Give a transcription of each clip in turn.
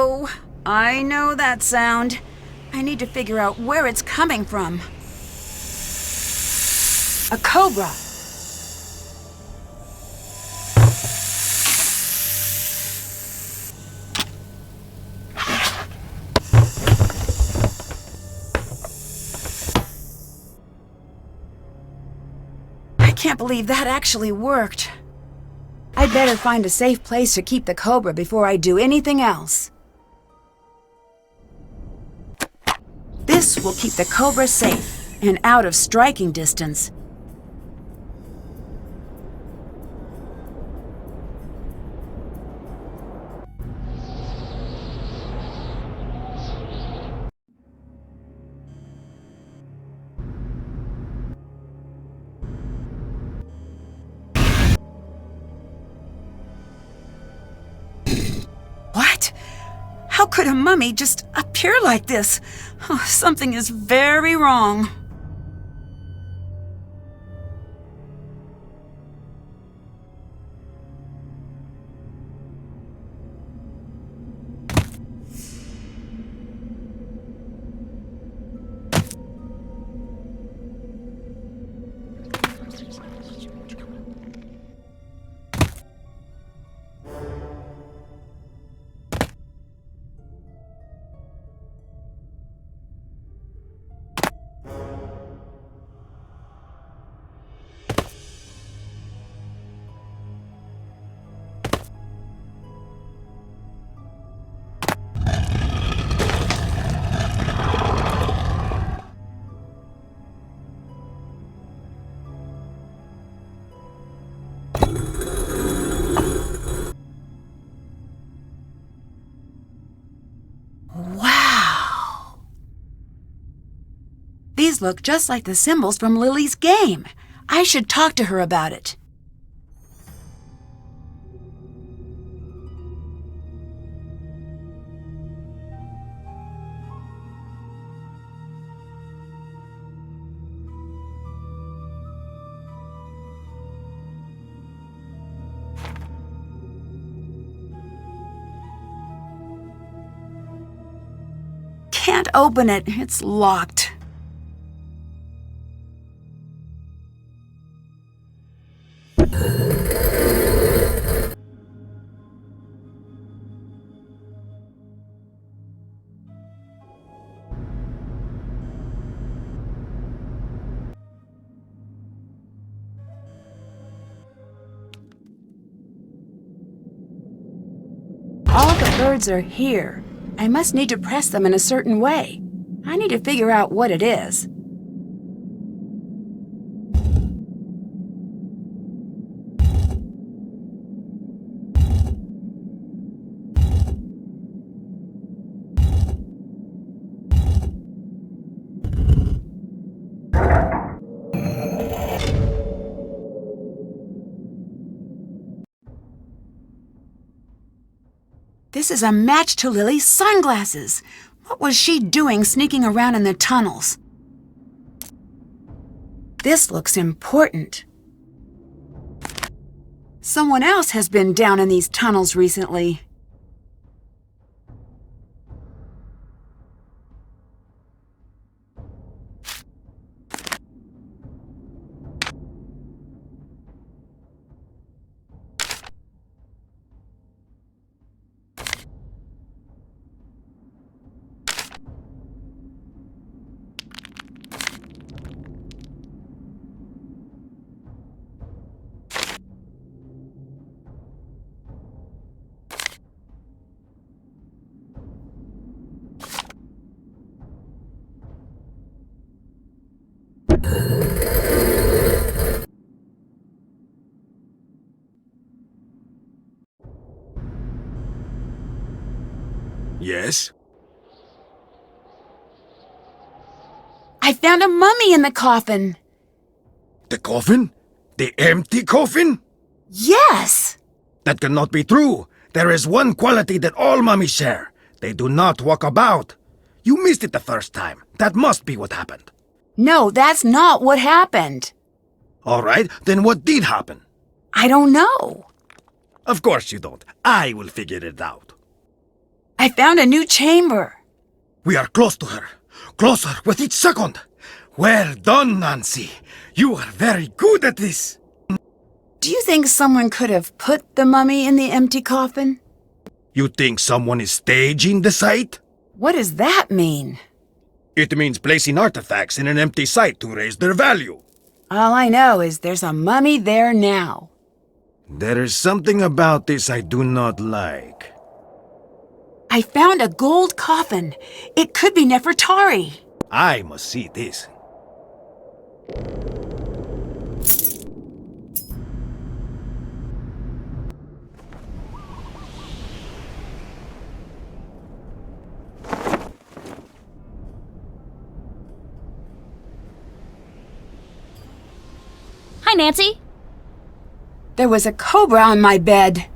Oh, I know that sound. I need to figure out where it's coming from. A cobra! I can't believe that actually worked. I'd better find a safe place to keep the cobra before I do anything else. This will keep the cobra safe and out of striking distance. What? How could a mummy just appear like this? Oh, something is very wrong. Wow! These look just like the symbols from Lily's game. I should talk to her about it. Can't open it. It's locked. All the birds are here. I must need to press them in a certain way. I need to figure out what it is. This is a match to Lily's sunglasses. What was she doing sneaking around in the tunnels? This looks important. Someone else has been down in these tunnels recently. Yes? I found a mummy in the coffin. The coffin? The empty coffin? Yes! That cannot be true. There is one quality that all mummies share. They do not walk about. You missed it the first time. That must be what happened. No, that's not what happened. All right, then what did happen? I don't know. Of course you don't. I will figure it out. I found a new chamber. We are close to her. Closer with each second. Well done, Nancy. You are very good at this. Do you think someone could have put the mummy in the empty coffin? You think someone is staging the site? What does that mean? It means placing artifacts in an empty site to raise their value. All I know is there's a mummy there now. There is something about this I do not like. I found a gold coffin. It could be Nefertari. I must see this. Hi, Nancy. There was a cobra on my bed.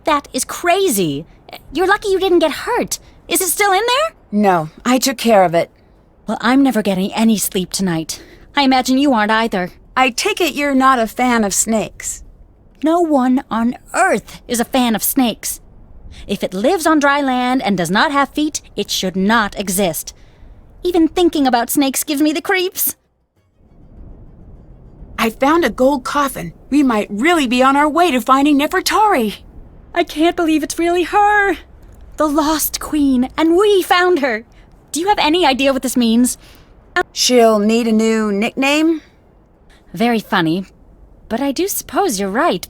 That is crazy. You're lucky you didn't get hurt. Is it still in there? No, I took care of it. Well, I'm never getting any sleep tonight. I imagine you aren't either. I take it you're not a fan of snakes. No one on Earth is a fan of snakes. If it lives on dry land and does not have feet, it should not exist. Even thinking about snakes gives me the creeps. I found a gold coffin. We might really be on our way to finding Nefertari. I can't believe it's really her. The lost queen, and we found her. Do you have any idea what this means? She'll need a new nickname? Very funny, but I do suppose you're right.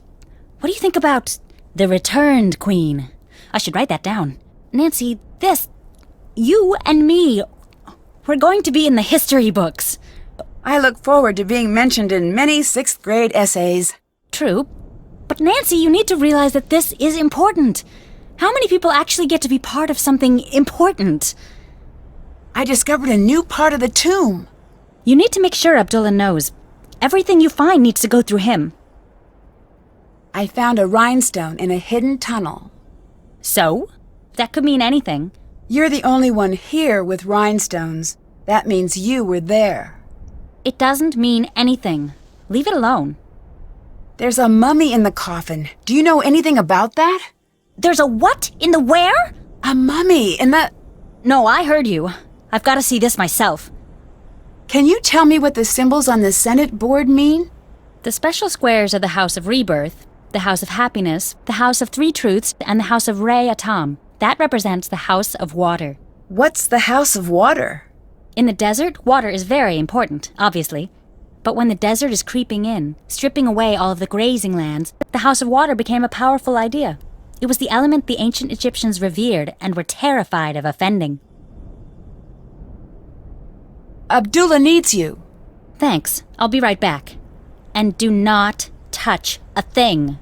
What do you think about the returned queen? I should write that down. Nancy, you and me, we're going to be in the history books. I look forward to being mentioned in many 6th grade essays. True, but Nancy, you need to realize that this is important. How many people actually get to be part of something important? I discovered a new part of the tomb. You need to make sure Abdullah knows. Everything you find needs to go through him. I found a rhinestone in a hidden tunnel. So? That could mean anything. You're the only one here with rhinestones. That means you were there. It doesn't mean anything. Leave it alone. There's a mummy in the coffin. Do you know anything about that? There's a what in the where? A mummy in the... No, I heard you. I've got to see this myself. Can you tell me what the symbols on the Senate board mean? The special squares are the House of Rebirth, the House of Happiness, the House of Three Truths, and the House of Re Atam. That represents the House of Water. What's the House of Water? In the desert, water is very important, obviously. But when the desert is creeping in, stripping away all of the grazing lands, the House of Water became a powerful idea. It was the element the ancient Egyptians revered and were terrified of offending. Abdullah needs you. Thanks. I'll be right back. And do not touch a thing.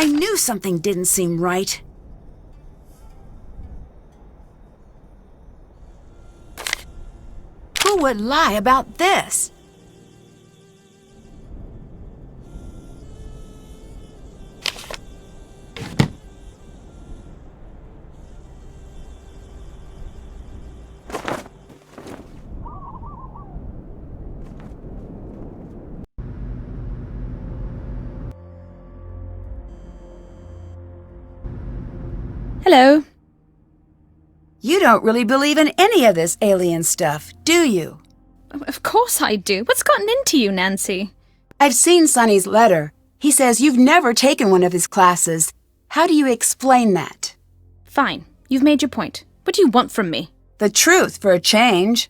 I knew something didn't seem right. Who would lie about this? Hello. You don't really believe in any of this alien stuff, do you? Of course I do. What's gotten into you, Nancy? I've seen Sonny's letter. He says you've never taken one of his classes. How do you explain that? Fine. You've made your point. What do you want from me? The truth, for a change.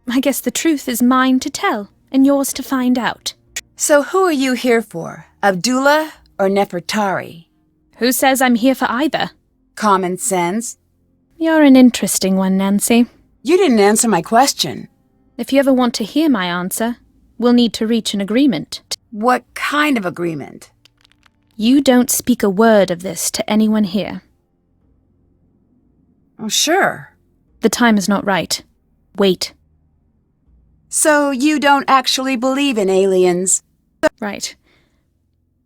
I guess the truth is mine to tell, and yours to find out. So who are you here for? Abdullah or Nefertari? Who says I'm here for either? Common sense. You're an interesting one, Nancy. You didn't answer my question. If you ever want to hear my answer, we'll need to reach an agreement. What kind of agreement? You don't speak a word of this to anyone here. Oh, sure. The time is not right. Wait. So you don't actually believe in aliens? Right.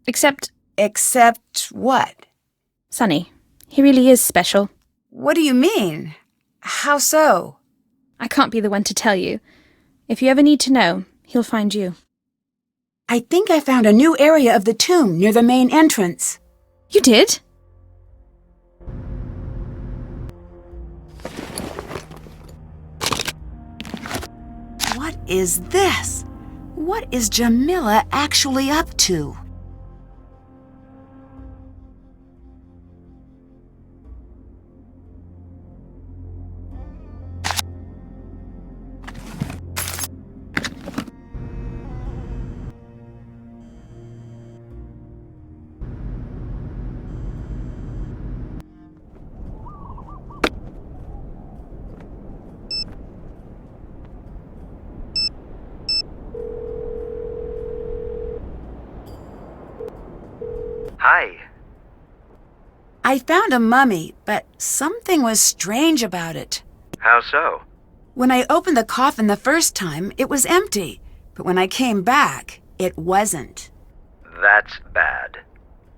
Except, Except what? Sonny, he really is special. What do you mean? How so? I can't be the one to tell you. If you ever need to know, he'll find you. I think I found a new area of the tomb near the main entrance. You did? What is this? What is Jamila actually up to? Hi. I found a mummy, but something was strange about it. How so? When I opened the coffin the first time, it was empty. But when I came back, it wasn't. That's bad.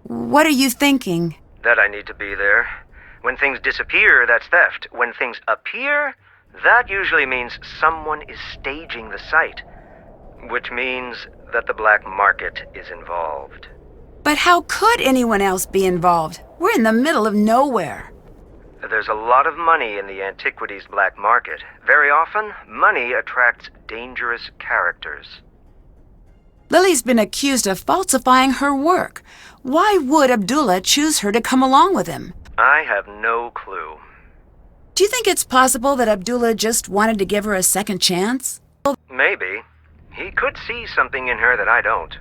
What are you thinking? That I need to be there. When things disappear, that's theft. When things appear, that usually means someone is staging the site. Which means that the black market is involved. But how could anyone else be involved? We're in the middle of nowhere. There's a lot of money in the antiquities black market. Very often, money attracts dangerous characters. Lily's been accused of falsifying her work. Why would Abdullah choose her to come along with him? I have no clue. Do you think it's possible that Abdullah just wanted to give her a second chance? Maybe. He could see something in her that I don't.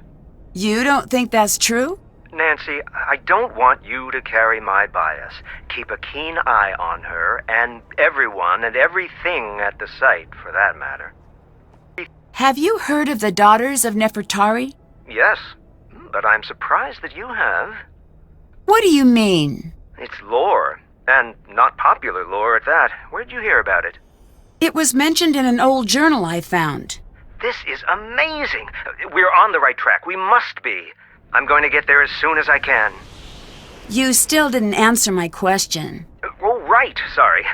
You don't think that's true? Nancy, I don't want you to carry my bias. Keep a keen eye on her, and everyone and everything at the site, for that matter. Have you heard of the Daughters of Nefertari? Yes, but I'm surprised that you have. What do you mean? It's lore, and not popular lore at that. Where'd you hear about it? It was mentioned in an old journal I found. This is amazing. We're on the right track. We must be. I'm going to get there as soon as I can. You still didn't answer my question. Oh, right. Sorry.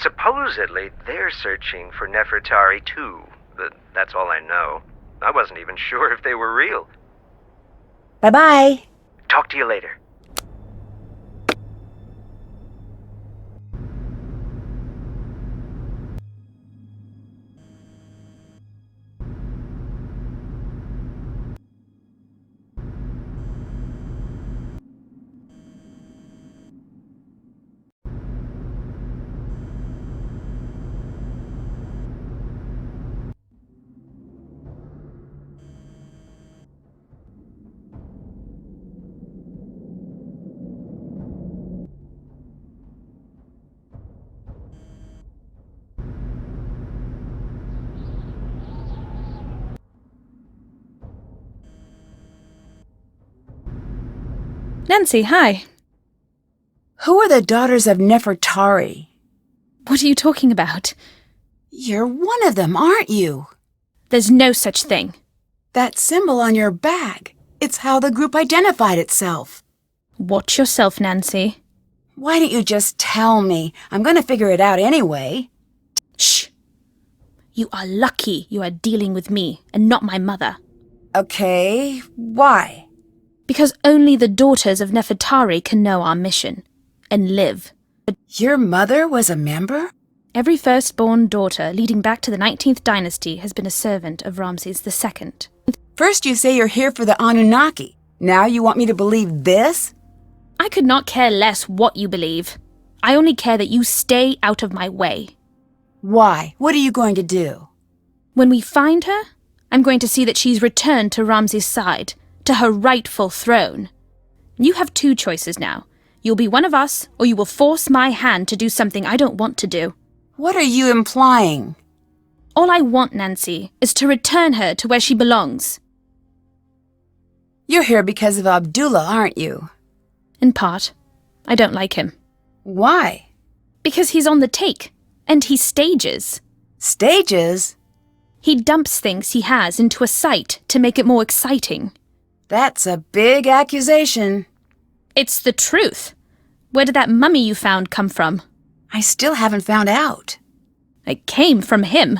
Supposedly, they're searching for Nefertari, too. But that's all I know. I wasn't even sure if they were real. Bye-bye. Talk to you later. Nancy, hi. Who are the Daughters of Nefertari? What are you talking about? You're one of them, aren't you? There's no such thing. That symbol on your bag. It's how the group identified itself. Watch yourself, Nancy. Why don't you just tell me? I'm going to figure it out anyway. Shh. You are lucky you are dealing with me and not my mother. Okay, why? Because only the Daughters of Nefertari can know our mission and live. Your mother was a member? Every firstborn daughter leading back to the 19th dynasty has been a servant of Ramses II. First you say you're here for the Anunnaki. Now you want me to believe this? I could not care less what you believe. I only care that you stay out of my way. Why? What are you going to do? When we find her, I'm going to see that she's returned to Ramses' side, to her rightful throne. You have two choices now. You'll be one of us, or you will force my hand to do something I don't want to do. What are you implying? All I want, Nancy, is to return her to where she belongs. You're here because of Abdullah, aren't you? In part. I don't like him. Why? Because he's on the take, and he stages. Stages? He dumps things he has into a site to make it more exciting. That's a big accusation. It's the truth. Where did that mummy you found come from? I still haven't found out. It came from him.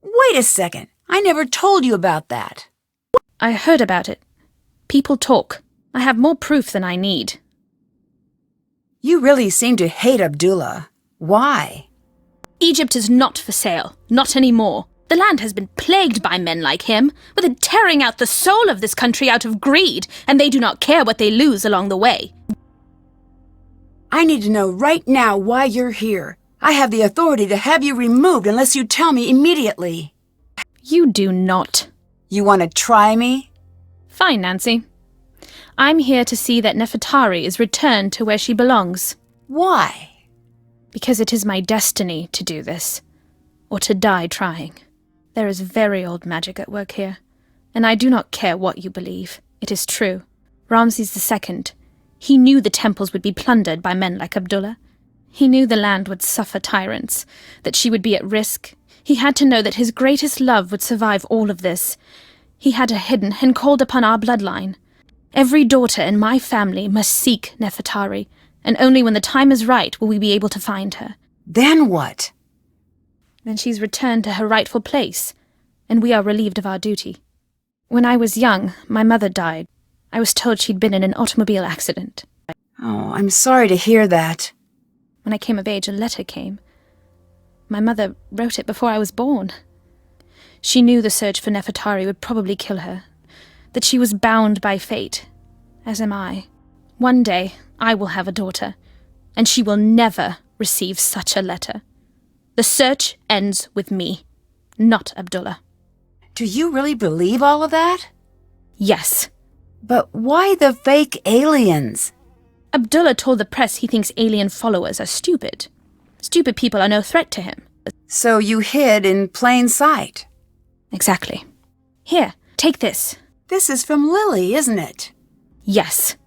Wait a second. I never told you about that. I heard about it. People talk. I have more proof than I need. You really seem to hate Abdullah. Why? Egypt is not for sale. Not anymore. The land has been plagued by men like him, with it tearing out the soul of this country out of greed, and they do not care what they lose along the way. I need to know right now why you're here. I have the authority to have you removed unless you tell me immediately. You do not. You want to try me? Fine, Nancy. I'm here to see that Nefertari is returned to where she belongs. Why? Because it is my destiny to do this, or to die trying. There is very old magic at work here, and I do not care what you believe. It is true. Ramses II, he knew the temples would be plundered by men like Abdullah. He knew the land would suffer tyrants, that she would be at risk. He had to know that his greatest love would survive all of this. He had her hidden and called upon our bloodline. Every daughter in my family must seek Nefertari, and only when the time is right will we be able to find her. Then what? Then she's returned to her rightful place, and we are relieved of our duty. When I was young, my mother died. I was told she'd been in an automobile accident. Oh, I'm sorry to hear that. When I came of age, a letter came. My mother wrote it before I was born. She knew the search for Nefertari would probably kill her, that she was bound by fate, as am I. One day, I will have a daughter, and she will never receive such a letter. The search ends with me, not Abdullah. Do you really believe all of that? Yes. But why the fake aliens? Abdullah told the press he thinks alien followers are stupid. Stupid people are no threat to him. So you hid in plain sight? Exactly. Here, take this. This is from Lily, isn't it? Yes.